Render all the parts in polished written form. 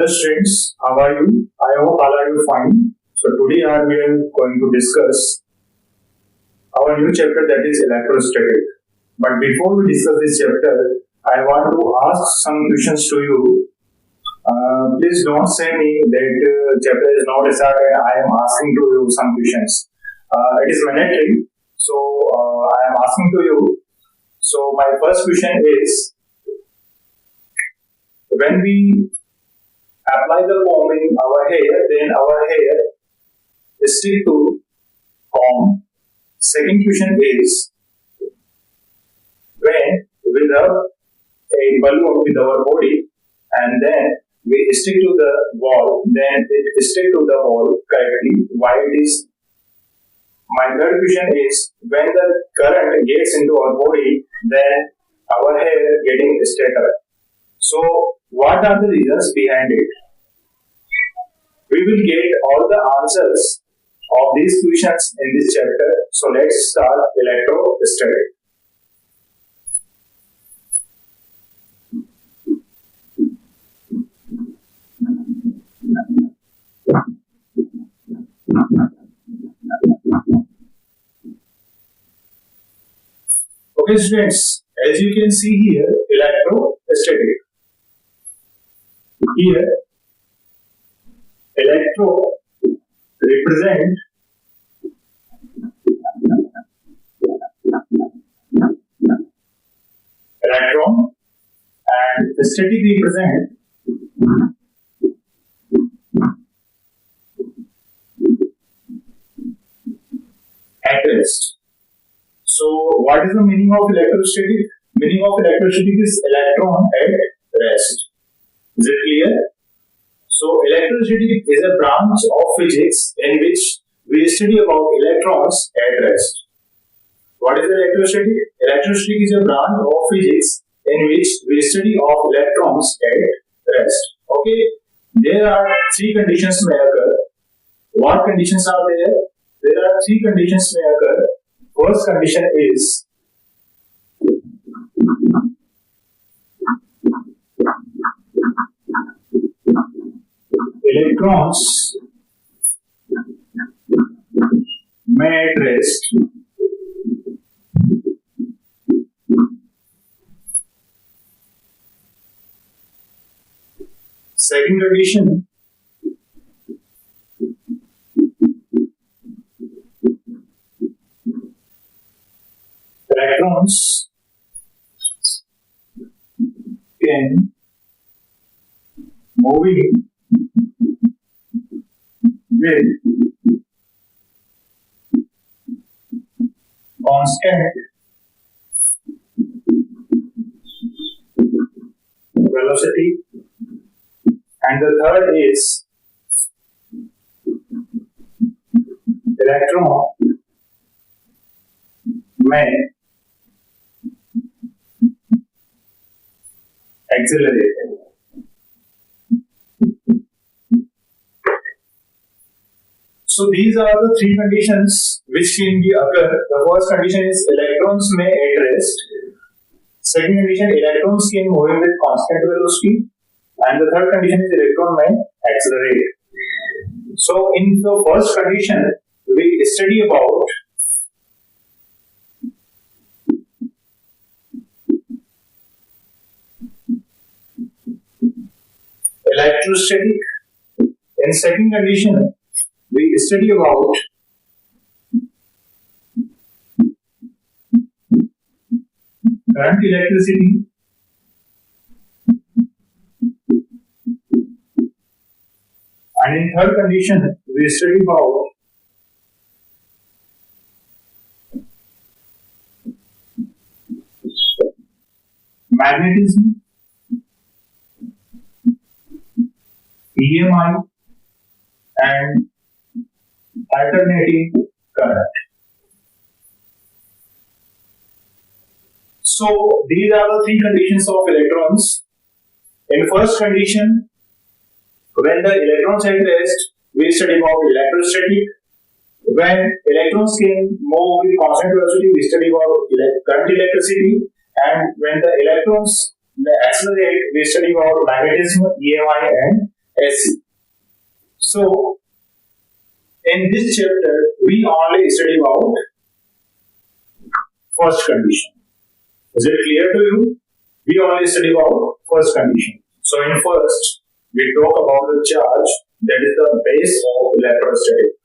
Hello students, how are you? I hope all are you fine. So today we are going to discuss our new chapter, that is electrostatic. But before we discuss this chapter, I want to ask some questions to you. Please don't say me that chapter is not started. I am asking to you some questions. It is mandatory, so I am asking to you. So my first question is, when we apply the comb in our hair, then our hair stick to comb. Second question is, when we rub a balloon with our body and then we stick to the wall, then it stick to the wall correctly. Why it is? My third question is, when the current gets into our body, then our hair getting straighter. So, what are the reasons behind it? We will get all the answers of these questions in this chapter. So, let's start electrostatic. Okay, students, as you can see here, electrostatic. Here, electro represent electron and static represent at rest. So, what is the meaning of electrostatic? Meaning of electrostatic is electron at rest. Is it clear? So, electrostatic is a branch of physics in which we study about electrons at rest. What is electrostatic? Electrostatic is a branch of physics in which we study of electrons at rest. Okay, there are three conditions may occur. What conditions are there? There are three conditions may occur. First condition is electrons may at rest second condition, electrons can moving with constant velocity, and the third is electron may accelerate. So these are the three conditions which can be occur. The first condition is electrons may at rest. Second condition, electrons can move with constant velocity. And the third condition is electron may accelerate. So in the first condition, we study about electrostatic. In second condition, we study about current electricity. And in third condition, we study about magnetism, EMI, and alternating current. So these are the three conditions of electrons. In first condition, when the electrons at rest, we study about electrostatic. When electrons can move with constant velocity, we study about current electricity. And when the electrons accelerate, we study about magnetism, EMI, and AC. So, in this chapter, we only study about first condition. Is it clear to you? We only study about first condition. So, in first, we talk about the charge, that is the base of electrostatic.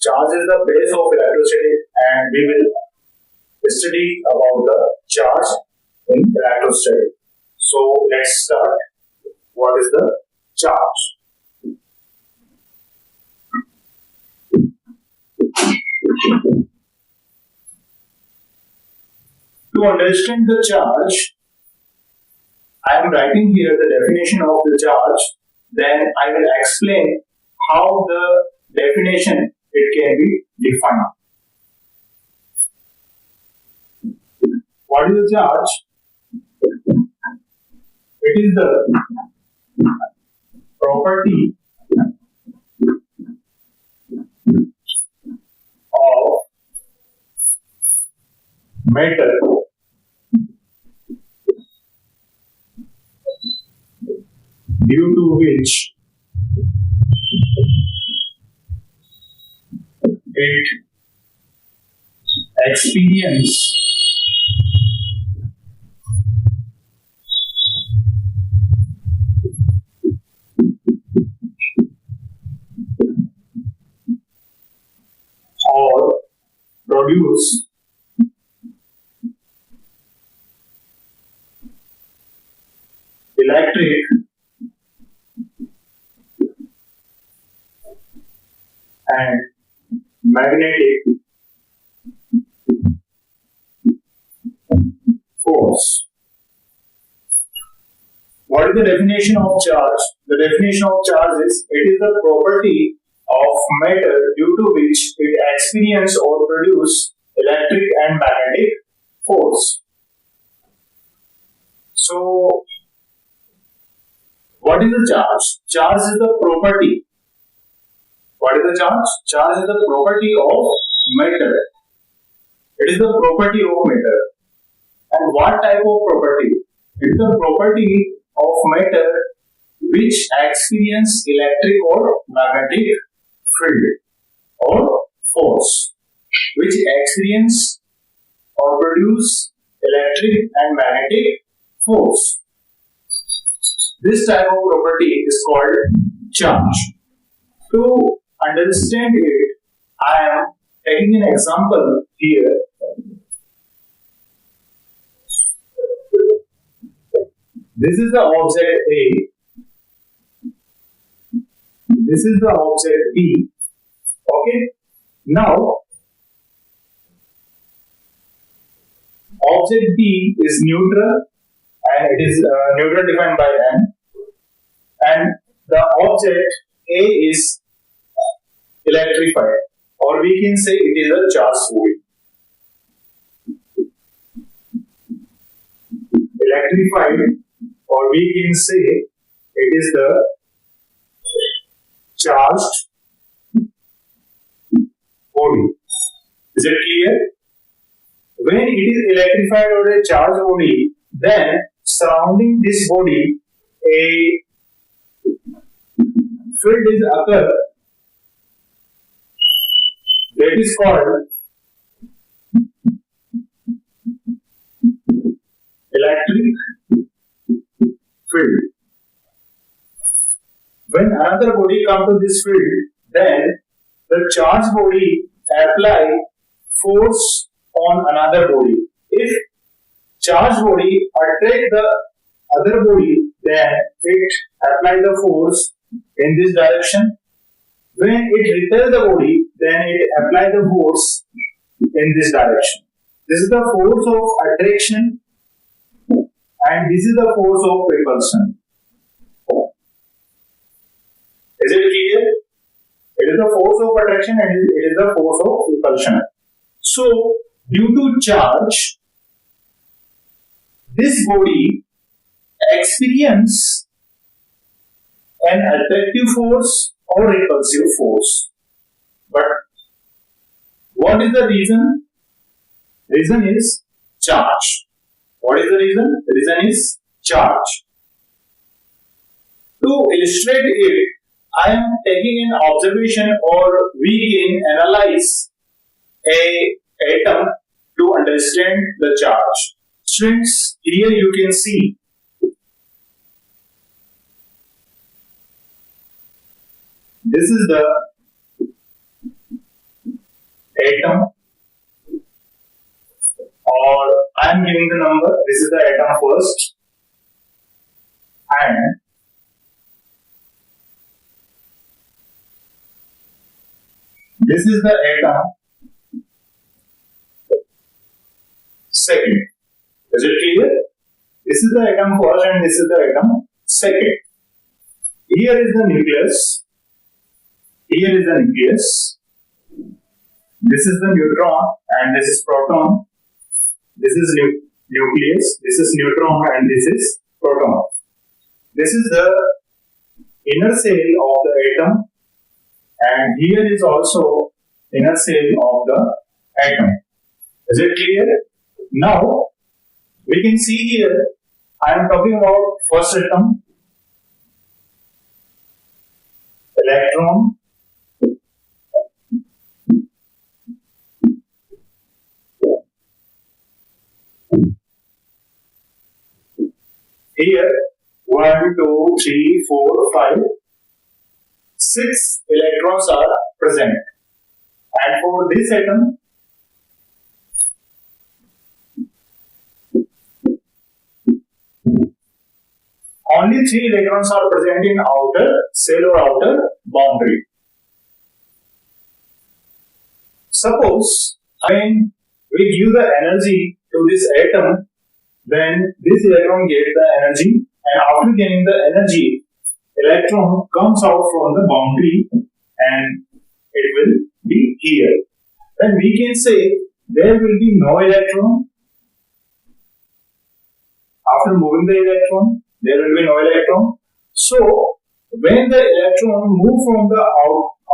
Charge is the base of electrostatic, and we will study about the charge in electrostatic. So, let's start. What is the charge? To understand the charge, I am writing here the definition of the charge. Then I will explain how the definition it can be defined. What is the charge? It is the property of matter due to which it experiences or produce electric and magnetic force. What is the definition of charge? The definition of charge is it is the property of matter due to which it experiences or produces electric and magnetic force. So, what is the charge? Charge is the property. What is the charge? Charge is the property of matter. It is the property of matter. And what type of property? It is the property of matter which experience electric or magnetic field or force, which experience or produce electric and magnetic force. This type of property is called charge. To understand it, I am taking an example here. This is the object A. This is the object B. Okay. Now, object B is neutral, and it is neutral defined by N. And the object A is electrified, or we can say it is a charged body. Electrified, or we can say it is the charged body. Is it clear? When it is electrified or a charged body, then surrounding this body a field is occur that is called electric field. When another body comes to this field, then the charged body apply force on another body. If charged body attract the other body, then it apply the force in this direction. When it repel the body, then it apply the force in this direction. This is the force of attraction, and this is the force of repulsion. Is it clear? It is the force of attraction and it is the force of repulsion. So, due to charge, this body experience an attractive force or repulsive force. But what is the reason? Reason is charge. What is the reason? The reason is charge. To illustrate it, I am taking an observation, or we can analyze a atom to understand the charge. Students, here you can see this is the atom, or I am giving the number. This is the atom first, and this is the atom second. Is it clear? This is the atom first and this is the atom second. Here is the nucleus. Here is the nucleus. This is the neutron and this is proton. This is nucleus. This is neutron and this is proton. This is the inner shell of the atom, and here is also inner shell of the atom. Is it clear? Now we can see here I am talking about first atom, electron, here 1, 2, 3, 4, 5, 6 electrons are present, and for this atom only 3 electrons are present in outer shell or outer boundary. Suppose when we give the energy to this atom, then this electron gets the energy, and after getting the energy, electron comes out from the boundary and it will be here. Then we can say there will be no electron. After moving the electron, there will be no electron. So when the electron move from the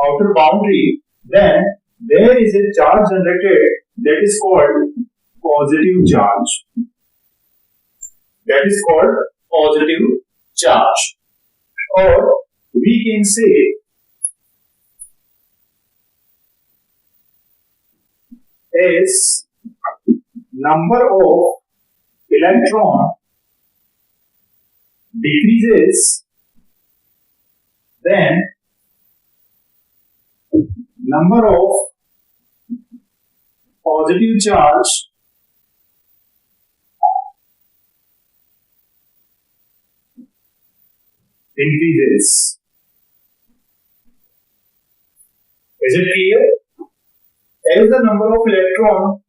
outer boundary, then there is a charge generated that is called positive charge. That is called positive charge. Or we can say as number of electron decreases, then number of positive charge increases. Is it clear? As the number of electron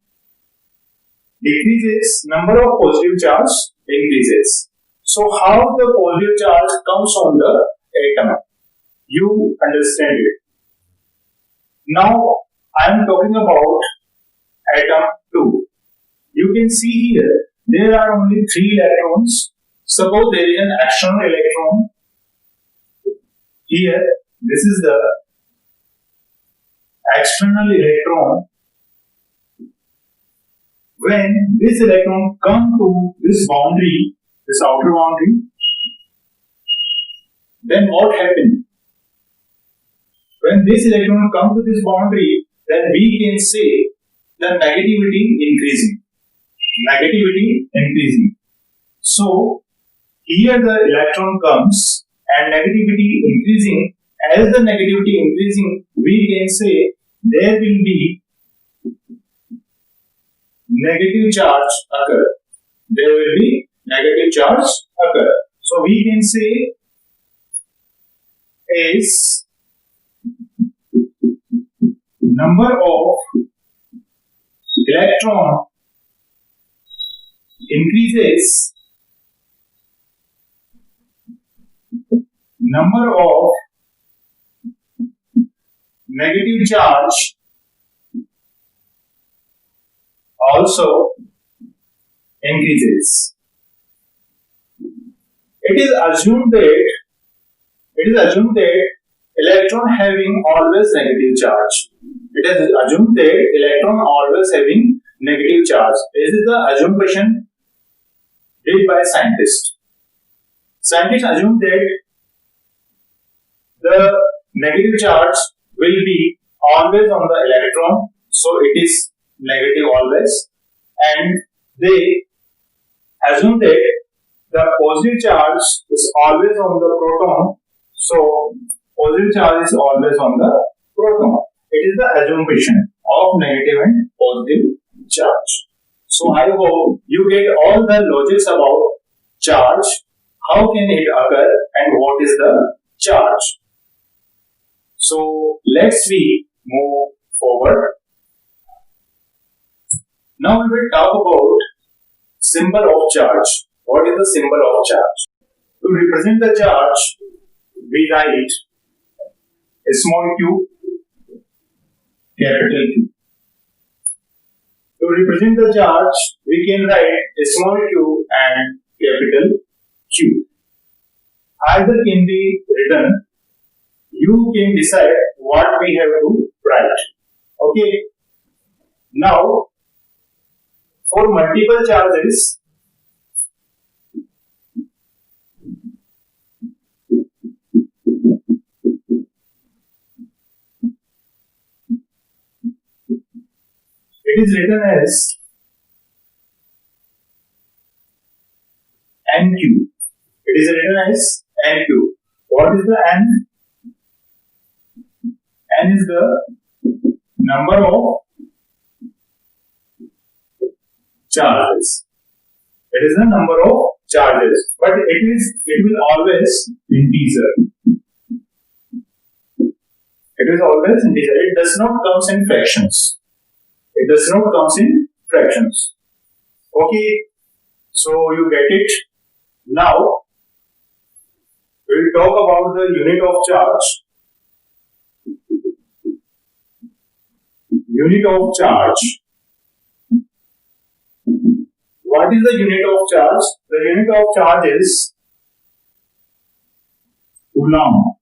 decreases, number of positive charge increases. So how the positive charge comes on the atom? You understand it. Now I am talking about atom 2. You can see here there are only 3 electrons. Suppose there is an external electron. Here this is the external electron. When this electron comes to this boundary, this outer boundary, then what happens? When this electron comes to this boundary, then we can say the negativity increasing. Negativity increasing. So here the electron comes and negativity increasing. As the negativity increasing, we can say there will be negative charge occur. There will be negative charge occur. So we can say as number of electron increases, number of negative charge also increases. It is assumed that electron having always negative charge. It is assumed that electron always having negative charge. This is the assumption did by scientists. Scientists assume that the negative charge will be always on the electron, so it is negative always, and they assume that the positive charge is always on the proton, so positive charge is always on the proton. It is the assumption of negative and positive charge. So I hope you get all the logics about charge, how can it occur and what is the charge. So let's we move forward. Now we will talk about symbol of charge. What is the symbol of charge? To represent the charge, we write a small q, capital Q. To represent the charge, we can write a small q and capital Q. Either can be written. You can decide what we have to write. Okay. Now, for multiple charges, it is written as NQ. It is written as NQ. What is the N? N is the number of charges. It is the number of charges, but it will always integer. It is always integer. It does not comes in fractions. It does not comes in fractions. Okay, so you get it. Now we will talk about the unit of charge. Unit of charge. What is the unit of charge? The unit of charge is Coulomb.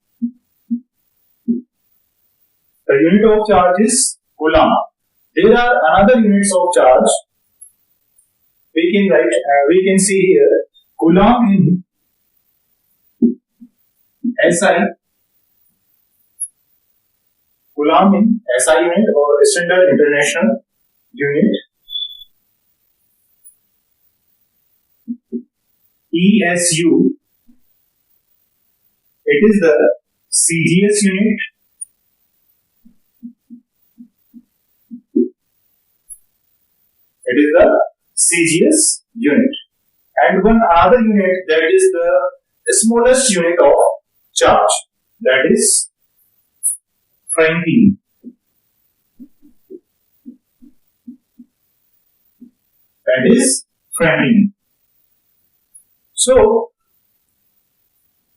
The unit of charge is Coulomb. There are another units of charge. We can write. We can see here Coulomb in SI. Coulomb in SI unit or Standard International Unit. ESU. It is the CGS unit. It is the CGS unit. And one other unit, that is the smallest unit of charge, that is Franklin. That is Franklin. So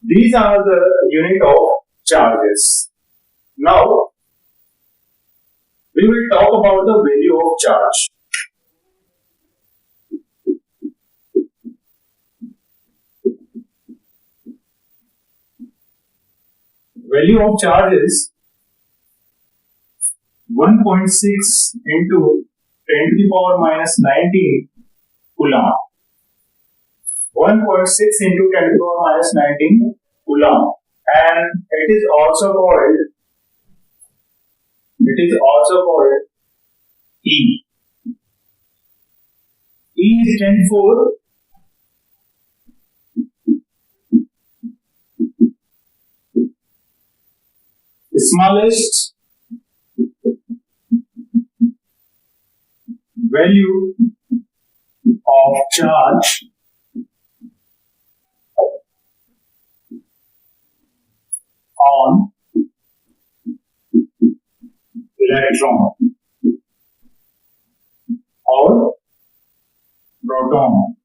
these are the unit of charges. Now we will talk about the value of charge. Value of charge is 1.6 into 10 to the power minus 19 Coulomb. 1.6 into 10 to the power minus 19 Coulomb. And it is also called E. E stands for smallest value of charge on electron or proton.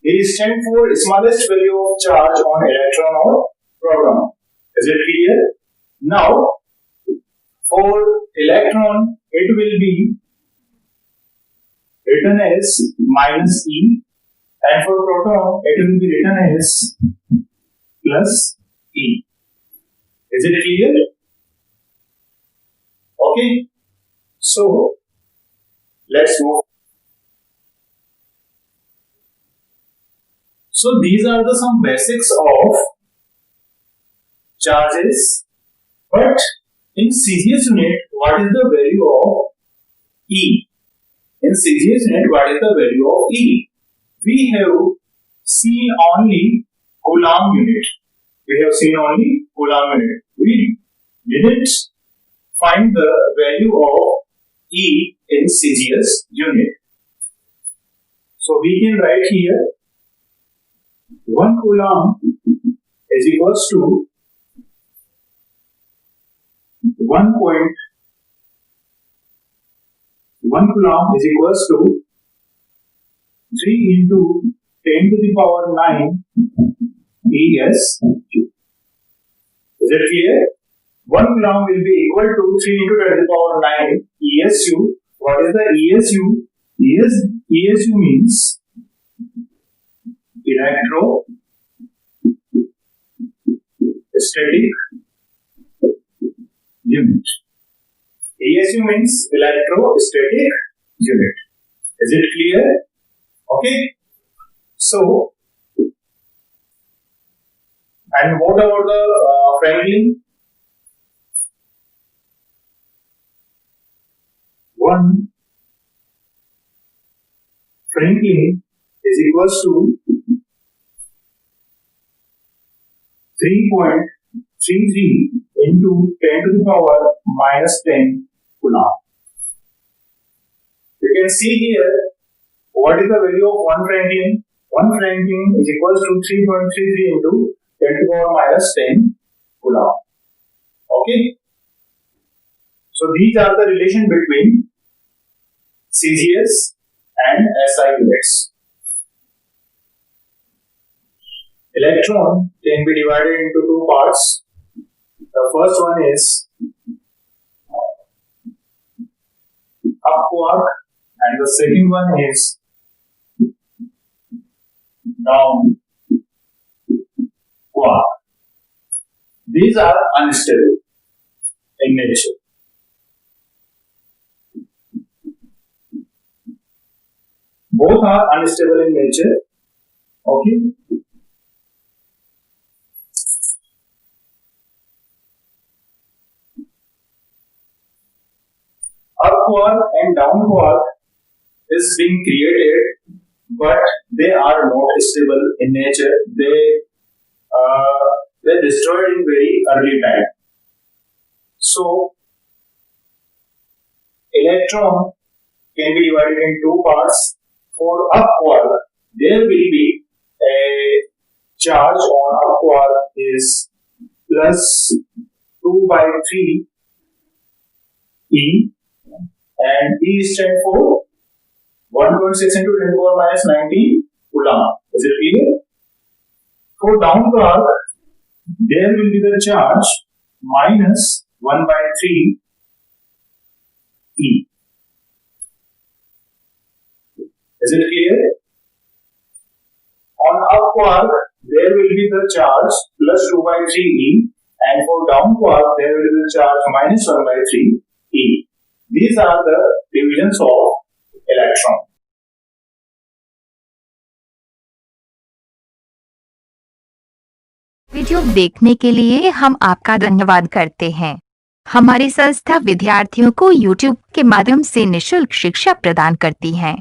E stands for smallest value of charge on electron or proton. Is it clear? Now, for electron, it will be written as minus E, and for proton, it will be written as plus E. Is it clear? Okay. So, let's move. So these are the some basics of charges. But in CGS unit, what is the value of E? In CGS unit, what is the value of E? We have seen only Coulomb unit. We have seen only Coulomb unit. We didn't find the value of E in CGS unit. So we can write here 1 Coulomb is equals to 1 Coulomb is equals to 3 into 10 to the power 9 ESQ. Is it clear? 1 Coulomb will be equal to 3 into 10 to the power 9 ESU. What is the ESU? ESU means electrostatic unit. ESU means electrostatic unit. Is it clear? Okay. So, and what about the Franklin? 1 Franklin is equals to 3.33 into 10 to the power minus 10 Coulomb. You can see here what is the value of 1 Franklin. 1 Franklin is equals to 3.33 into 10 to the power minus 10 Coulomb. Okay. So these are the relation between CGS and SI units. Electron can be divided into two parts. The first one is up quark and the second one is down quark. These are unstable in nature. Both are unstable in nature. Okay. Up quark and down quark is being created, but they are not stable in nature. They destroyed in very early time. So electron can be divided in two parts. For up quark, there will be a charge on up quark is plus 2 by 3 E, and E stand for 1.6 into 10 to the power minus 19 Coulomb. Is it clear? For down quark, there will be the charge minus 1 by 3 E. Is it clear? On up quark, there will be the charge plus 2 by 3 E, and for down quark, there will be the charge minus 1 by 3 E. These are the divisions of electron. Video देखने के लिए हम आपका धन्यवाद करते हैं। हमारी संस्था विद्यार्थियों को YouTube के माध्यम से निःशुल्क शिक्षा प्रदान करती है।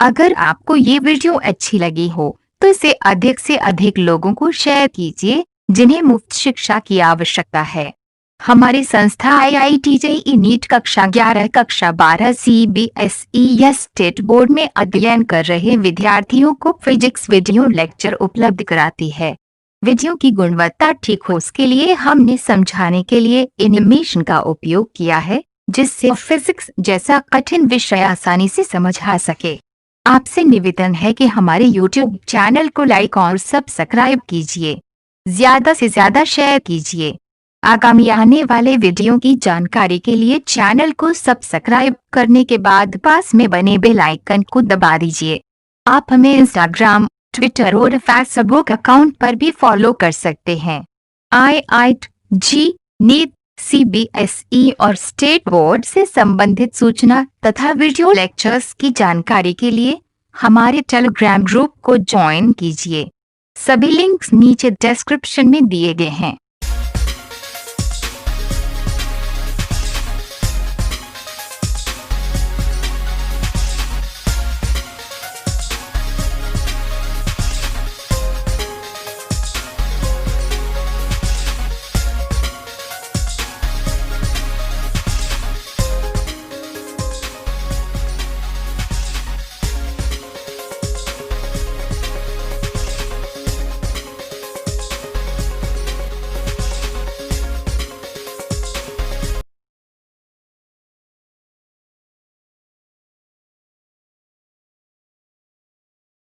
अगर आपको ये वीडियो अच्छी लगी हो तो इसे अधिक से अधिक लोगों को शेयर कीजिए जिन्हें मुफ्त शिक्षा की आवश्यकता है। हमारी संस्था IIT JEE नीट कक्षा 11 कक्षा 12 CBSE या स्टेट बोर्ड में अध्ययन कर रहे विद्यार्थियों को फिजिक्स वीडियो लेक्चर उपलब्ध कराती है। वीडियो की गुणवत्ता ठीक हो उसके लिए हमने समझाने के लिए एनिमेशन का उपयोग किया है जिससे फिजिक्स जैसा कठिन विषय आसानी से समझ आ सके। आपसे निवेदन है कि हमारे YouTube चैनल को लाइक और सब्सक्राइब कीजिए, ज्यादा से ज्यादा शेयर कीजिए। आगामी आने वाले वीडियो की जानकारी के लिए चैनल को सब्सक्राइब करने के बाद पास में बने बेल आइकन को दबा दीजिए। आप हमें इंस्टाग्राम, ट्विटर और फेसबुक अकाउंट पर भी फॉलो कर सकते हैं। IIT नीट CBSE और स्टेट बोर्ड से संबंधित सूचना तथा वीडियो लेक्चर्स की जानकारी के लिए हमारे टेलीग्राम ग्रुप को ज्वाइन कीजिए। सभी लिंक्स नीचे डिस्क्रिप्शन में दिए गए हैं।